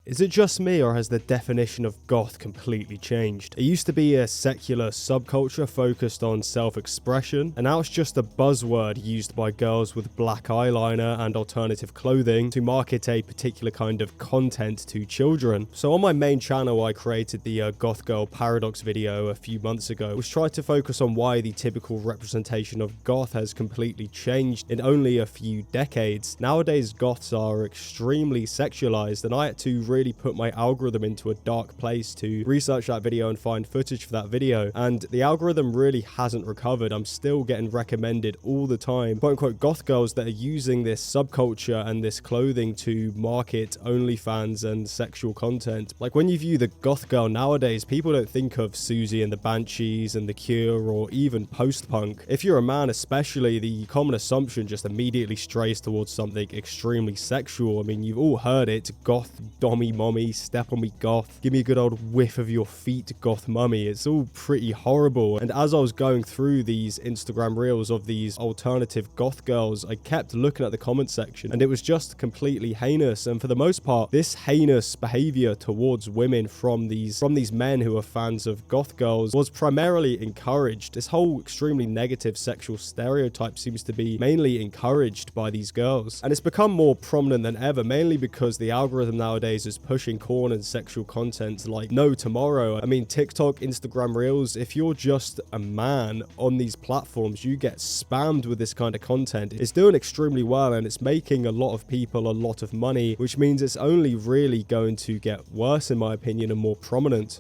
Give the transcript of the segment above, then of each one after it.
Is it just me, or has the definition of goth completely changed? It used to be a secular subculture focused on self-expression, and now it's just a buzzword used by girls with black eyeliner and alternative clothing to market a particular kind of content to children. So on my main channel, I created the Goth Girl Paradox video a few months ago, which tried to focus on why the typical representation of goth has completely changed in only a few decades. Nowadays, goths are extremely sexualized, and I had to really put my algorithm into a dark place to research that video and find footage for that video, and the algorithm really hasn't recovered. I'm still getting recommended all the time quote-unquote goth girls that are using this subculture and this clothing to market OnlyFans and sexual content. Like, when you view the goth girl nowadays, people don't think of Susie and the Banshees and The Cure or even post-punk. If you're a man especially, the common assumption just immediately strays towards something extremely sexual. I mean, you've all heard it: goth dommy mommy, step on me goth, give me a good old whiff of your feet goth mummy. It's all pretty horrible. And as I was going through these Instagram reels of these alternative goth girls, I kept looking at the comment section, and it was just completely heinous. And for the most part, this heinous behavior towards women from these men who are fans of goth girls was primarily encouraged. This whole extremely negative sexual stereotype seems to be mainly encouraged by these girls, and it's become more prominent than ever, mainly because the algorithm nowadays is pushing porn and sexual content like no tomorrow. I mean, TikTok, Instagram reels, if you're just a man on these platforms, you get spammed with this kind of content. It's doing extremely well, and it's making a lot of people a lot of money, which means it's only really going to get worse, in my opinion, and more prominent.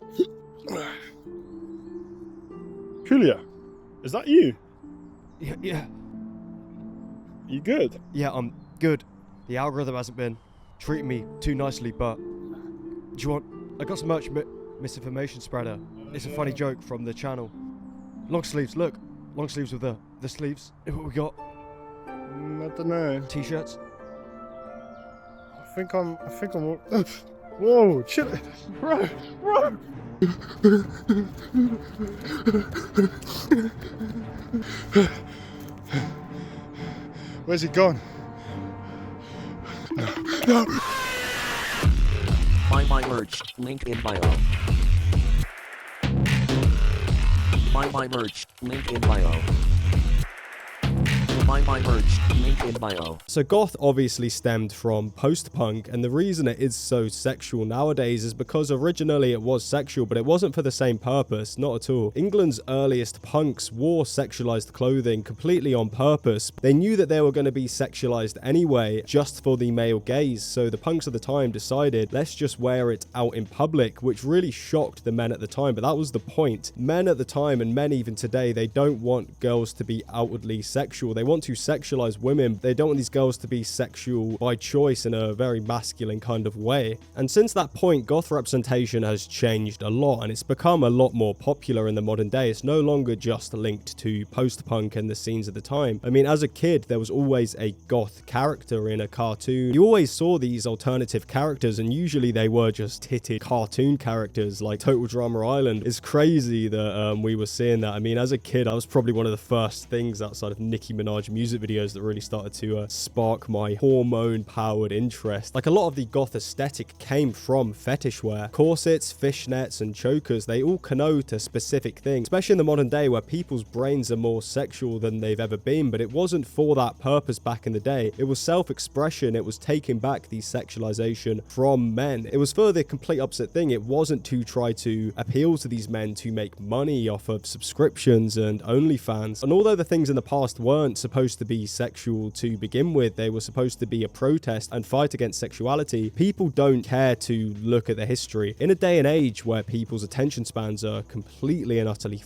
Julia, is that you? Yeah. You good? Yeah, I'm good. The algorithm hasn't been treating me too nicely, but do you want... I got some merch, misinformation spreader. It's a funny joke from the channel. Long sleeves, look. Long sleeves with the sleeves. What we got? I don't know. T-shirts. I think I'm... Whoa, chill. Bro. Where's he gone? No. Buy my merch, link in bio. Buy my merch, link in bio. Buy my merch, link in bio. So goth obviously stemmed from post-punk, and the reason it is so sexual nowadays is because originally it was sexual, but it wasn't for the same purpose, not at all. England's earliest punks wore sexualized clothing completely on purpose. They knew that they were going to be sexualized anyway, just for the male gaze, so the punks of the time decided, let's just wear it out in public, which really shocked the men at the time, but that was the point. Men at the time, and men even today, they don't want girls to be outwardly sexual. They want to sexualize women. They don't want these girls to be sexual by choice in a very masculine kind of way. And since that point, goth representation has changed a lot, and it's become a lot more popular in the modern day. It's no longer just linked to post-punk and the scenes at the time. I mean, as a kid, there was always a goth character in a cartoon. You always saw these alternative characters, and usually they were just titted cartoon characters like Total Drama Island. It's crazy that we were seeing that. I mean, as a kid, I was probably one of the first things outside of Nicki Minaj music videos that really started to spark my hormone-powered interest. Like, a lot of the goth aesthetic came from fetish wear. Corsets, fishnets, and chokers, they all connote a specific thing, especially in the modern day where people's brains are more sexual than they've ever been, but it wasn't for that purpose back in the day. It was self-expression. It was taking back the sexualization from men. It was for the complete opposite thing. It wasn't to try to appeal to these men to make money off of subscriptions and OnlyFans. And although the things in the past weren't supposed to be sexual to begin with, they were supposed to be a protest and fight against sexuality, people don't care to look at the history. In a day and age where people's attention spans are completely and utterly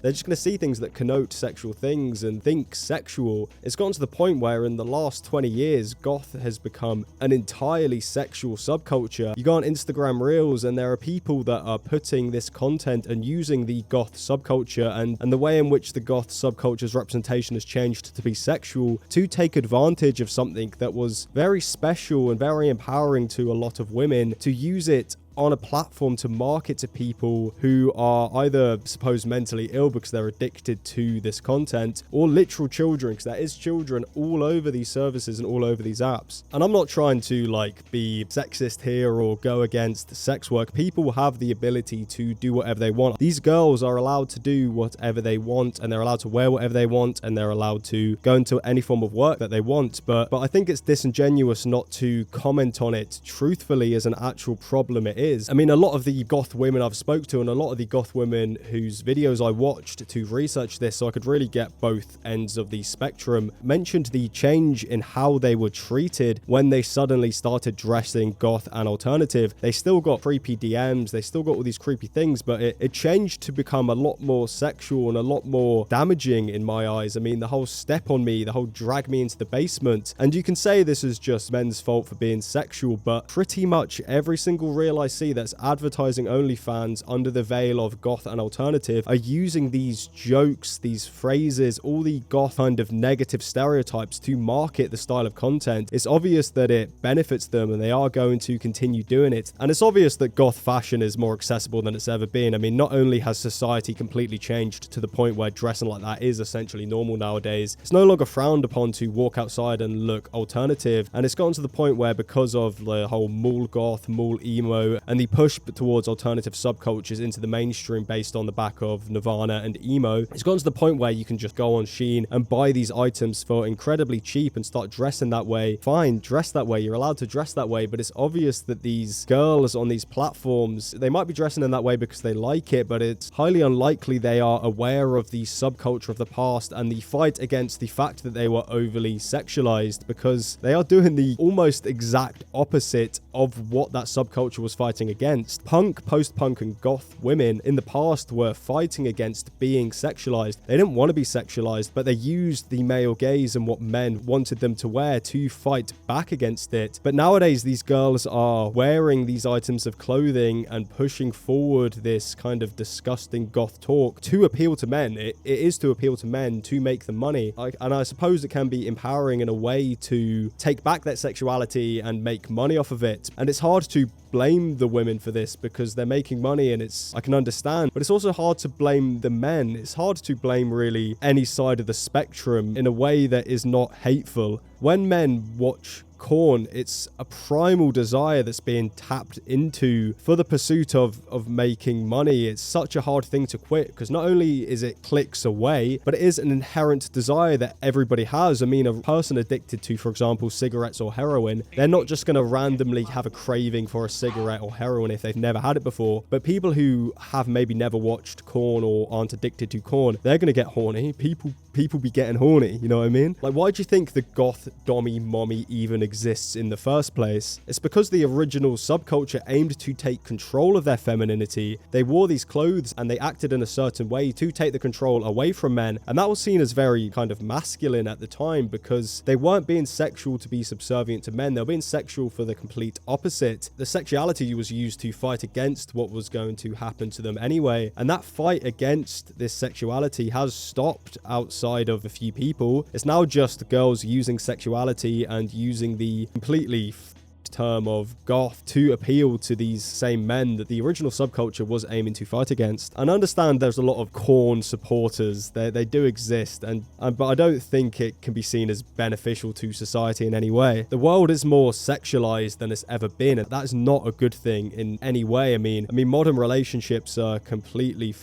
they're just going to see things that connote sexual things and think sexual. It's gotten to the point where in the last 20 years, goth has become an entirely sexual subculture. You go on Instagram Reels and there are people that are putting this content and using the goth subculture and the way in which the goth subculture's representation has changed to be sexual to take advantage of something that was very special and very empowering to a lot of women, to use it on a platform to market to people who are either supposed mentally ill because they're addicted to this content, or literal children, because there is children all over these services and all over these apps. And I'm not trying to like be sexist here or go against sex work. People have the ability to do whatever they want. These girls are allowed to do whatever they want, and they're allowed to wear whatever they want, and they're allowed to go into any form of work that they want. But I think it's disingenuous not to comment on it truthfully as an actual problem it is. I mean, a lot of the goth women I've spoke to, and a lot of the goth women whose videos I watched to research this so I could really get both ends of the spectrum, mentioned the change in how they were treated when they suddenly started dressing goth and alternative. They still got creepy DMs, they still got all these creepy things, but it changed to become a lot more sexual and a lot more damaging in my eyes. I mean, the whole step on me, the whole drag me into the basement, and you can say this is just men's fault for being sexual, but pretty much every single reel I see that's advertising OnlyFans under the veil of goth and alternative are using these jokes, these phrases, all the goth kind of negative stereotypes to market the style of content. It's obvious that it benefits them and they are going to continue doing it. And it's obvious that goth fashion is more accessible than it's ever been. I mean, not only has society completely changed to the point where dressing like that is essentially normal nowadays, it's no longer frowned upon to walk outside and look alternative. And it's gotten to the point where, because of the whole mall goth, mall emo, and the push towards alternative subcultures into the mainstream based on the back of Nirvana and emo, it's gotten to the point where you can just go on Shein and buy these items for incredibly cheap and start dressing that way. Fine, dress that way, you're allowed to dress that way, but it's obvious that these girls on these platforms, they might be dressing in that way because they like it, but it's highly unlikely they are aware of the subculture of the past and the fight against the fact that they were overly sexualized, because they are doing the almost exact opposite of what that subculture was fighting against. Punk, post-punk, and goth women in the past were fighting against being sexualized. They didn't want to be sexualized, but they used the male gaze and what men wanted them to wear to fight back against it. But nowadays, these girls are wearing these items of clothing and pushing forward this kind of disgusting goth talk to appeal to men. It is to appeal to men to make them money. And I suppose it can be empowering in a way to take back that sexuality and make money off of it. And it's hard to blame the women for this because they're making money, and I can understand, but it's also hard to blame the men. It's hard to blame really any side of the spectrum in a way that is not hateful. When men watch corn, it's a primal desire that's being tapped into for the pursuit of making money. It's such a hard thing to quit because not only is it clicks away, but it is an inherent desire that everybody has. I mean, a person addicted to, for example, cigarettes or heroin, they're not just going to randomly have a craving for a cigarette or heroin if they've never had it before. But people who have maybe never watched corn or aren't addicted to corn, they're going to get horny. People be getting horny, you know what I mean? Like, why do you think the goth dommy mommy even exists in the first place? It's because the original subculture aimed to take control of their femininity. They wore these clothes and they acted in a certain way to take the control away from men, and that was seen as very kind of masculine at the time because they weren't being sexual to be subservient to men. They were being sexual for the complete opposite. The sexuality was used to fight against what was going to happen to them anyway, and that fight against this sexuality has stopped outside of a few people. It's now just girls using sexuality and using the completely term of goth to appeal to these same men that the original subculture was aiming to fight against. And I understand there's a lot of corn supporters. They do exist, but I don't think it can be seen as beneficial to society in any way. The world is more sexualized than it's ever been, and that is not a good thing in any way. I mean modern relationships are completely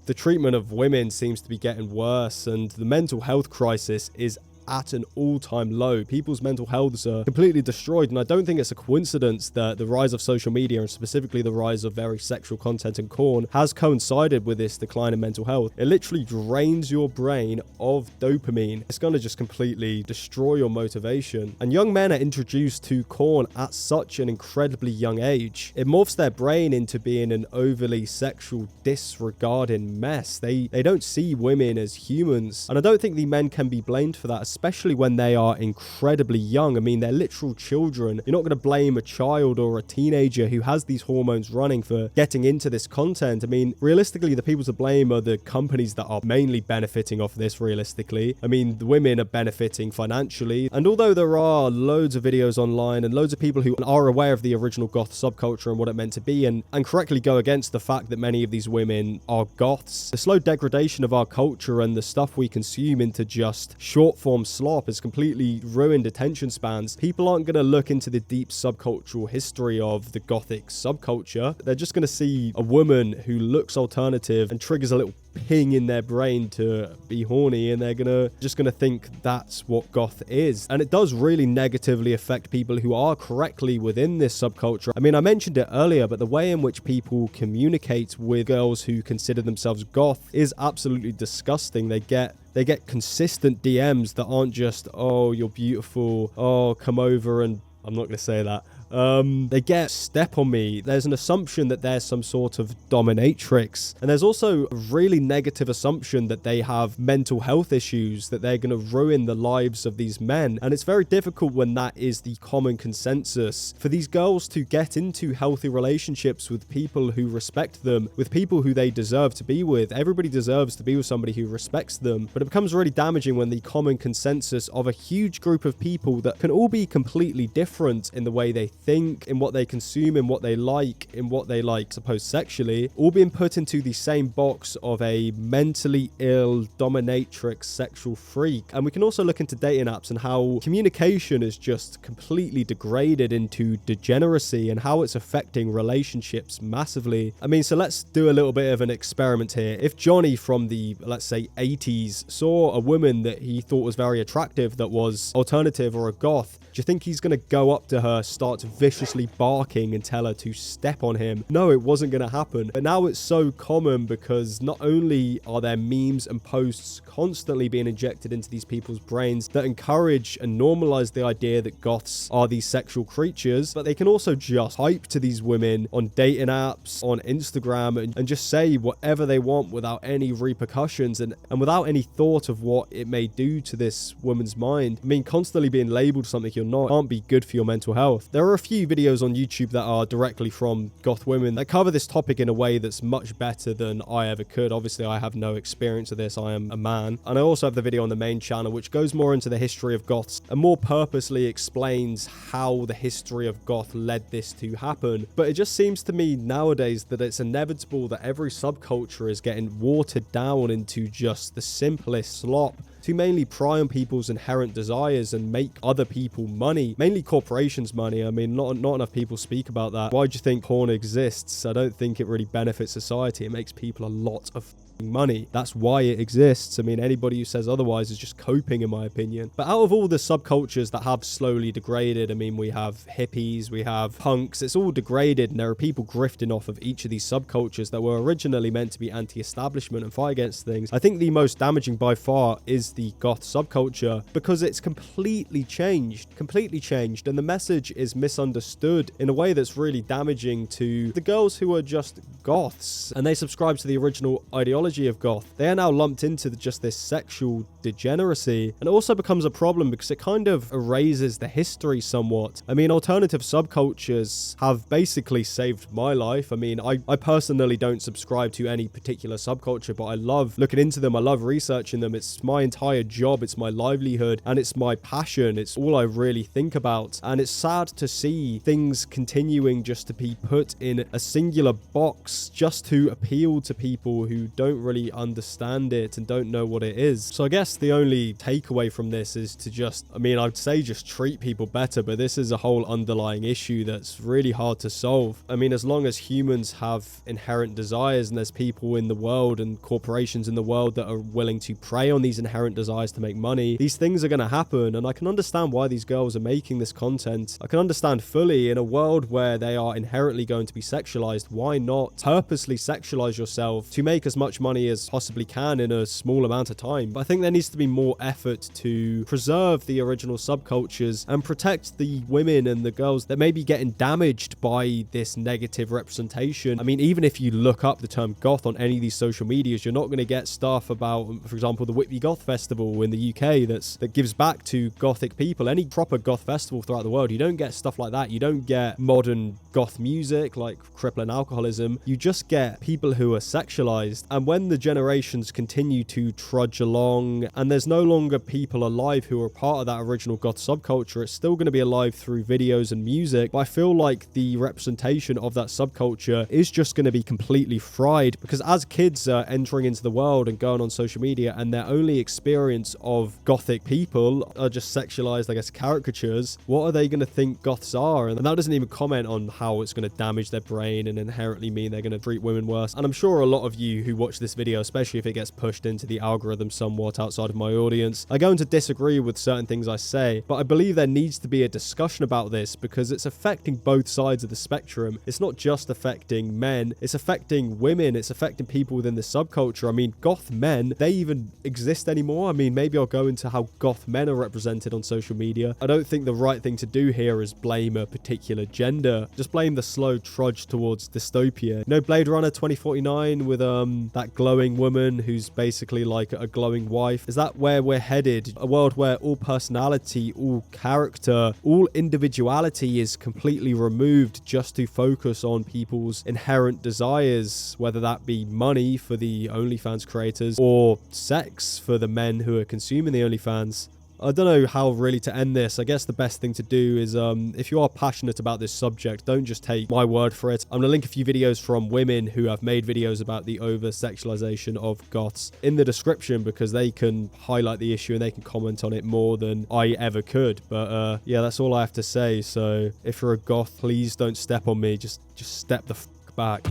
the treatment of women seems to be getting worse, and the mental health crisis is at an all-time low. People's mental healths are completely destroyed, and I don't think it's a coincidence that the rise of social media, and specifically the rise of very sexual content and corn, has coincided with this decline in mental health. It literally drains your brain of dopamine. It's going to just completely destroy your motivation. And young men are introduced to corn at such an incredibly young age. It morphs their brain into being an overly sexual, disregarding mess. They don't see women as humans, and I don't think the men can be blamed for that, especially when they are incredibly young. I mean, they're literal children. You're not going to blame a child or a teenager who has these hormones running for getting into this content. I mean, realistically, the people to blame are the companies that are mainly benefiting off this, realistically. I mean, the women are benefiting financially. And although there are loads of videos online and loads of people who are aware of the original goth subculture and what it meant to be, and correctly go against the fact that many of these women are goths, the slow degradation of our culture and the stuff we consume into just short form slop has completely ruined attention spans. People aren't going to look into the deep subcultural history of the gothic subculture. They're just going to see a woman who looks alternative and triggers a little ping in their brain to be horny, and they're just gonna think that's what goth is. And it does really negatively affect people who are correctly within this subculture. I mean, I mentioned it earlier, but the way in which people communicate with girls who consider themselves goth is absolutely disgusting. They get consistent DMs that aren't just, oh, you're beautiful, oh, come over, and I'm not gonna say that. They get step on me. There's an assumption that they're some sort of dominatrix. And there's also a really negative assumption that they have mental health issues, that they're going to ruin the lives of these men. And it's very difficult when that is the common consensus for these girls to get into healthy relationships with people who respect them, with people who they deserve to be with. Everybody deserves to be with somebody who respects them. But it becomes really damaging when the common consensus of a huge group of people that can all be completely different in the way they think, in what they consume, in what they like, suppose sexually, all being put into the same box of a mentally ill dominatrix sexual freak. And we can also look into dating apps and how communication is just completely degraded into degeneracy and how it's affecting relationships massively. I mean, so let's do a little bit of an experiment here. If Johnny from the, let's say, 80s saw a woman that he thought was very attractive that was alternative or a goth, do you think he's going to go up to her, start viciously barking and tell her to step on him? No, it wasn't going to happen. But now it's so common because not only are there memes and posts constantly being injected into these people's brains that encourage and normalize the idea that goths are these sexual creatures, but they can also just hype to these women on dating apps, on Instagram, and just say whatever they want without any repercussions and without any thought of what it may do to this woman's mind. I mean, constantly being labeled something you're not can't be good for your mental health. There are a few videos on YouTube that are directly from goth women that cover this topic in a way that's much better than I ever could. Obviously, I have no experience of this. I am a man. And I also have the video on the main channel which goes more into the history of goths and more purposely explains how the history of goth led this to happen. But it just seems to me nowadays that it's inevitable that every subculture is getting watered down into just the simplest slop to mainly pry on people's inherent desires and make other people money, mainly corporations money. I mean, not enough people speak about that. Why do you think porn exists? I don't think it really benefits society. It makes people a lot of money. That's why it exists. I mean, anybody who says otherwise is just coping, in my opinion. But out of all the subcultures that have slowly degraded, I mean, we have hippies, we have punks, it's all degraded, and there are people grifting off of each of these subcultures that were originally meant to be anti-establishment and fight against things. I think the most damaging by far is the goth subculture because it's completely changed, and the message is misunderstood in a way that's really damaging to the girls who are just goths and they subscribe to the original ideology of goth. They are now lumped into just this sexual degeneracy, and it also becomes a problem because it kind of erases the history somewhat. I mean, alternative subcultures have basically saved my life. I mean, I personally don't subscribe to any particular subculture, but I love looking into them. I love researching them. It's my entire job. It's my livelihood, and it's my passion. It's all I really think about. And it's sad to see things continuing just to be put in a singular box just to appeal to people who don't really understand it and don't know what it is. So I guess the only takeaway from this is to just, I mean, I'd say just treat people better, but this is a whole underlying issue that's really hard to solve. I mean, as long as humans have inherent desires and there's people in the world and corporations in the world that are willing to prey on these inherent desires to make money, these things are going to happen. And I can understand why these girls are making this content. I can understand fully in a world where they are inherently going to be sexualized. Why not purposely sexualize yourself to make as much money money as possibly can in a small amount of time. But I think there needs to be more effort to preserve the original subcultures and protect the women and the girls that may be getting damaged by this negative representation. I mean, even if you look up the term goth on any of these social medias, you're not going to get stuff about, for example, the Whitby Goth Festival in the UK that gives back to gothic people. Any proper goth festival throughout the world, you don't get stuff like that. You don't get modern goth music like crippling alcoholism. You just get people who are sexualized. And when the generations continue to trudge along and there's no longer people alive who are part of that original goth subculture, it's still going to be alive through videos and music. But I feel like the representation of that subculture is just going to be completely fried, because as kids are entering into the world and going on social media and their only experience of gothic people are just sexualized, I guess, caricatures, what are they going to think goths are? And that doesn't even comment on how it's going to damage their brain and inherently mean they're going to treat women worse. And I'm sure a lot of you who watch this video, especially if it gets pushed into the algorithm somewhat outside of my audience, are going to disagree with certain things I say, but I believe there needs to be a discussion about this because it's affecting both sides of the spectrum. It's not just affecting men, it's affecting women, it's affecting people within the subculture. I mean, goth men, they even exist anymore. I mean, maybe I'll go into how goth men are represented on social media. I don't think the right thing to do here is blame a particular gender. Just blame the slow trudge towards dystopia. You know, Blade Runner 2049 with that glowing woman who's basically like a glowing wife. Is that where we're headed? A world where all personality, all character, all individuality is completely removed just to focus on people's inherent desires, whether that be money for the OnlyFans creators or sex for the men who are consuming the OnlyFans. I don't know how really to end this. I guess the best thing to do is, if you are passionate about this subject, don't just take my word for it. I'm going to link a few videos from women who have made videos about the over-sexualization of goths in the description, because they can highlight the issue and they can comment on it more than I ever could. But yeah, that's all I have to say. So if you're a goth, please don't step on me. Just step the fuck back.